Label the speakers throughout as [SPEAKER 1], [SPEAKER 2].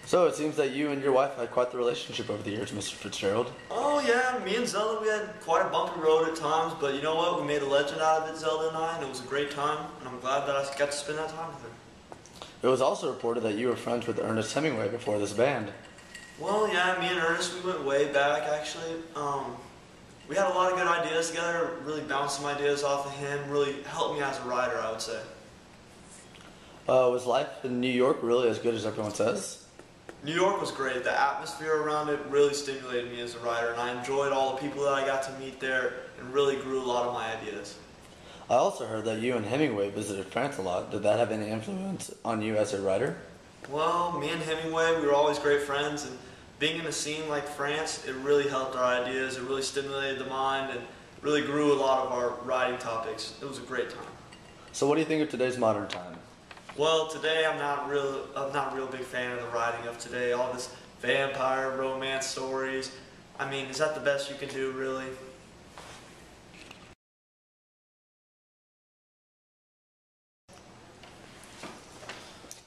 [SPEAKER 1] So it seems that you and your wife had quite the relationship over the years, Mr. Fitzgerald.
[SPEAKER 2] Oh yeah, me and Zelda, we had quite a bumpy road at times, but you know what? We made a legend out of it, Zelda and I, and it was a great time, and I'm glad that I got to spend that time with her.
[SPEAKER 1] It was also reported that you were friends with Ernest Hemingway before this band.
[SPEAKER 2] Well, yeah, me and Ernest, we went way back, actually. We had a lot of good ideas together, really bounced some ideas off of him, really helped me as a writer, I would say.
[SPEAKER 1] Was life in New York really as good as everyone says?
[SPEAKER 2] New York was great. The atmosphere around it really stimulated me as a writer, and I enjoyed all the people that I got to meet there and really grew a lot of my ideas.
[SPEAKER 1] I also heard that you and Hemingway visited France a lot. Did that have any influence on you as a writer?
[SPEAKER 2] Well, me and Hemingway, we were always great friends, and being in a scene like France, it really helped our ideas. It really stimulated the mind and really grew a lot of our writing topics. It was a great time.
[SPEAKER 1] So what do you think of today's modern time?
[SPEAKER 2] Well, today I'm not a real big fan of the writing of today. All this vampire romance stories. I mean, is that the best you can do, really?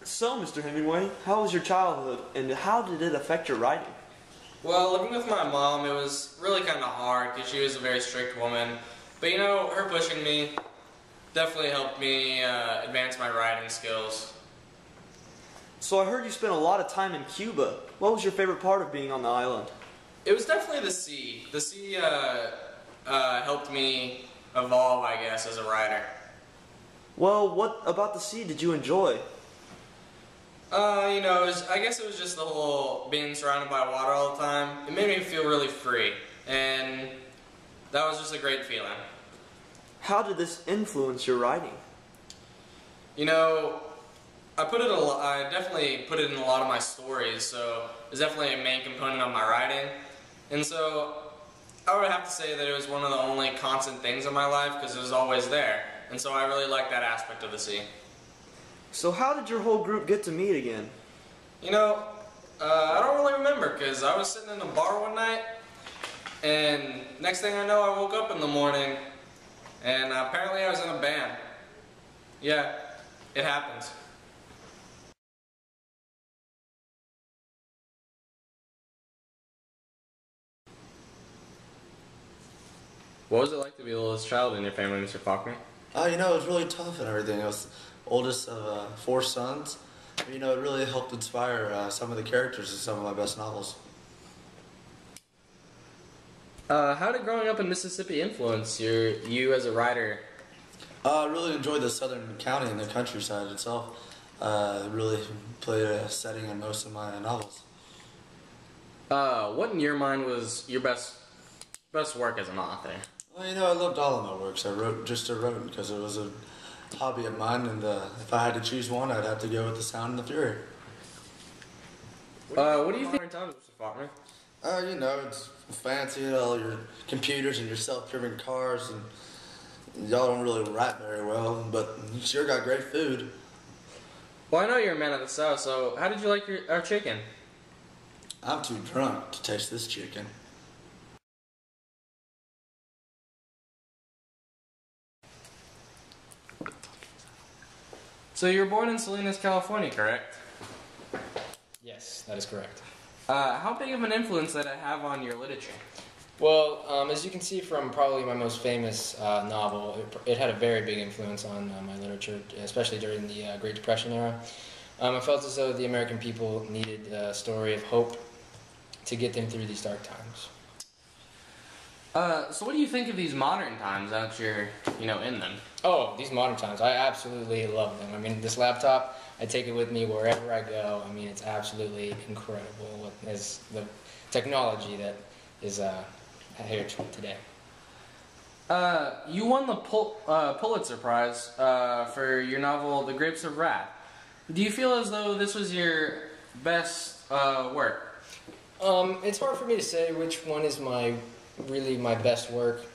[SPEAKER 2] So, Mr. Hemingway, how was your childhood, and how did it affect your writing?
[SPEAKER 3] Well, living with my mom, it was really kind of hard because she was a very strict woman. But you know, her pushing me definitely helped me advance my writing skills.
[SPEAKER 2] So I heard you spent a lot of time in Cuba. What was your favorite part of being on the island?
[SPEAKER 3] It was definitely the sea. The sea helped me evolve, I guess, as a writer.
[SPEAKER 2] Well, what about the sea did you enjoy?
[SPEAKER 3] You know, I guess it was just the whole being surrounded by water all the time. It made me feel really free, and that was just a great feeling.
[SPEAKER 2] How did this influence your writing?
[SPEAKER 3] You know, I definitely put it in a lot of my stories, so it's definitely a main component of my writing. And so I would have to say that it was one of the only constant things in my life because it was always there. And so I really like that aspect of the sea.
[SPEAKER 2] So how did your whole group get to meet again?
[SPEAKER 3] You know, I don't really remember because I was sitting in a bar one night, and next thing I know, I woke up in the morning, and apparently I was in a band. Yeah, it happens. What was it like to be the littlest child in your family, Mr. Faulkner?
[SPEAKER 1] You know, it was really tough and everything. I was oldest of 4 sons. You know, it really helped inspire some of the characters in some of my best novels.
[SPEAKER 3] How did growing up in Mississippi influence you as a writer?
[SPEAKER 1] I really enjoyed the southern county and the countryside itself. It really played a setting in most of my novels.
[SPEAKER 3] What in your mind was your best work as an author?
[SPEAKER 1] Well, you know, I loved all of my works. I wrote because it was a hobby of mine, and if I had to choose one, I'd have to go with The Sound and the Fury.
[SPEAKER 3] What do you think? Mr. Faulkner?
[SPEAKER 1] You know, it's fancy, all your computers and your self-driven cars, and y'all don't really write very well, but you sure got great food.
[SPEAKER 3] Well, I know you're a man of the South, so how did you like our chicken?
[SPEAKER 1] I'm too drunk to taste this chicken.
[SPEAKER 3] So you were born in Salinas, California, correct?
[SPEAKER 4] Yes, that is correct.
[SPEAKER 3] How big of an influence did it have on your literature?
[SPEAKER 4] Well, as you can see from probably my most famous novel, it had a very big influence on my literature, especially during the Great Depression era. I felt as though the American people needed a story of hope to get them through these dark times.
[SPEAKER 3] So what do you think of these modern times that you're, in them?
[SPEAKER 4] Oh, these modern times, I absolutely love them. I mean, this laptop, I take it with me wherever I go. I mean, it's absolutely incredible as the technology that is here today.
[SPEAKER 3] You won the Pulitzer Prize for your novel, The Grapes of Wrath. Do you feel as though this was your best work?
[SPEAKER 4] It's hard for me to say which one is really my best work,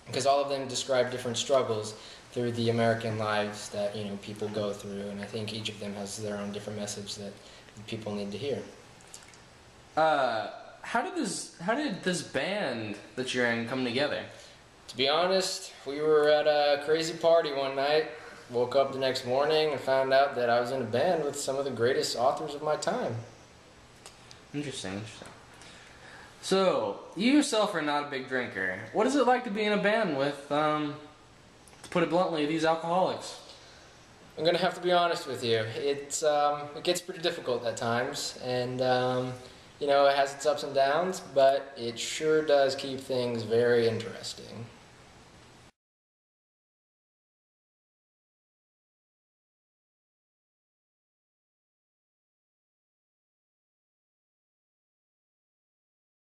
[SPEAKER 4] because all of them describe different struggles through the American lives that people go through, and I think each of them has their own different message that people need to hear.
[SPEAKER 3] How did this band that you're in come together?
[SPEAKER 4] To be honest, we were at a crazy party one night, woke up the next morning and found out that I was in a band with some of the greatest authors of my time.
[SPEAKER 3] Interesting. So, you yourself are not a big drinker. What is it like to be in a band with, to put it bluntly, these alcoholics?
[SPEAKER 4] I'm gonna have to be honest with you. It gets pretty difficult at times, and you know, it has its ups and downs, but it sure does keep things very interesting.